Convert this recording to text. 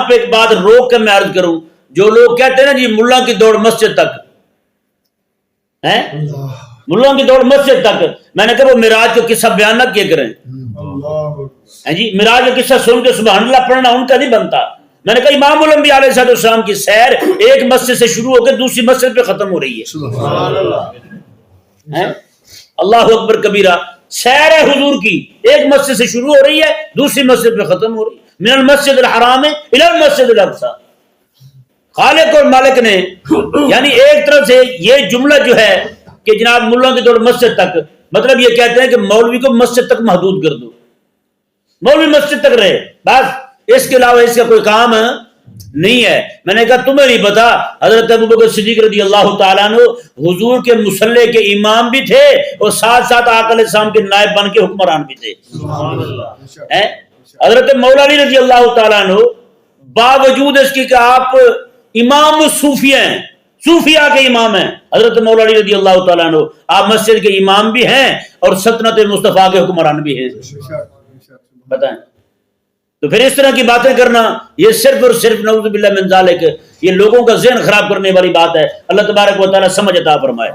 پہ ایک بات روک کے میں عرض کروں، جو لوگ کہتے ہیں نا جی ملا کی دوڑ مسجد تک ہیں، ملا کی دوڑ مسجد تک، میں نے کہا وہ معراج کا قصہ بیان نہ کیے کریں جی، معراج کا قصہ سن کے سبحان اللہ پڑھنا ان کا نہیں بنتا۔ میں نے کہا امام الانبیاء علیہ السلام کی سیر ایک مسجد سے شروع ہو کے دوسری مسجد پہ ختم ہو رہی ہے، سبحان اللہ، اللہ اکبر کبیرہ، سیر ہے حضور کی ایک مسجد سے شروع ہو رہی ہے دوسری مسجد پہ ختم ہو رہی ہے، من المسجد الحرام الى المسجد الاقصی۔ خالق اور مالک نے یعنی ایک طرف سے یہ جملہ جو ہے کہ جناب ملا کی دوڑ مسجد تک، مطلب یہ کہتے ہیں کہ مولوی کو مسجد تک محدود کر دو، مولوی مسجد تک رہے بس، اس کے علاوہ اس کا کوئی کام نہیں ہے۔ میں نے کہا تمہیں نہیں پتا حضرت ابوبکر صدیق رضی اللہ تعالیٰ عنہ حضور کے مصلی کے امام بھی تھے اور ساتھ ساتھ آقا علیہ السلام کے نائب بن کے حکمران بھی تھے۔ حضرت مولا علی رضی اللہ تعالیٰ عنہ باوجود اس کی کہ آپ امام صوفیہ ہیں، صوفیہ کے امام ہیں، حضرت مولا علی رضی اللہ تعالیٰ عنہ آپ مسجد کے امام بھی ہیں اور سلطنت مصطفیٰ کے حکمران بھی ہیں۔ بتائیں تو پھر اس طرح کی باتیں کرنا یہ صرف اور صرف نعوذ باللہ من ذالک یہ لوگوں کا ذہن خراب کرنے والی بات ہے۔ اللہ تبارک و تعالی سمجھ عطا فرمائے۔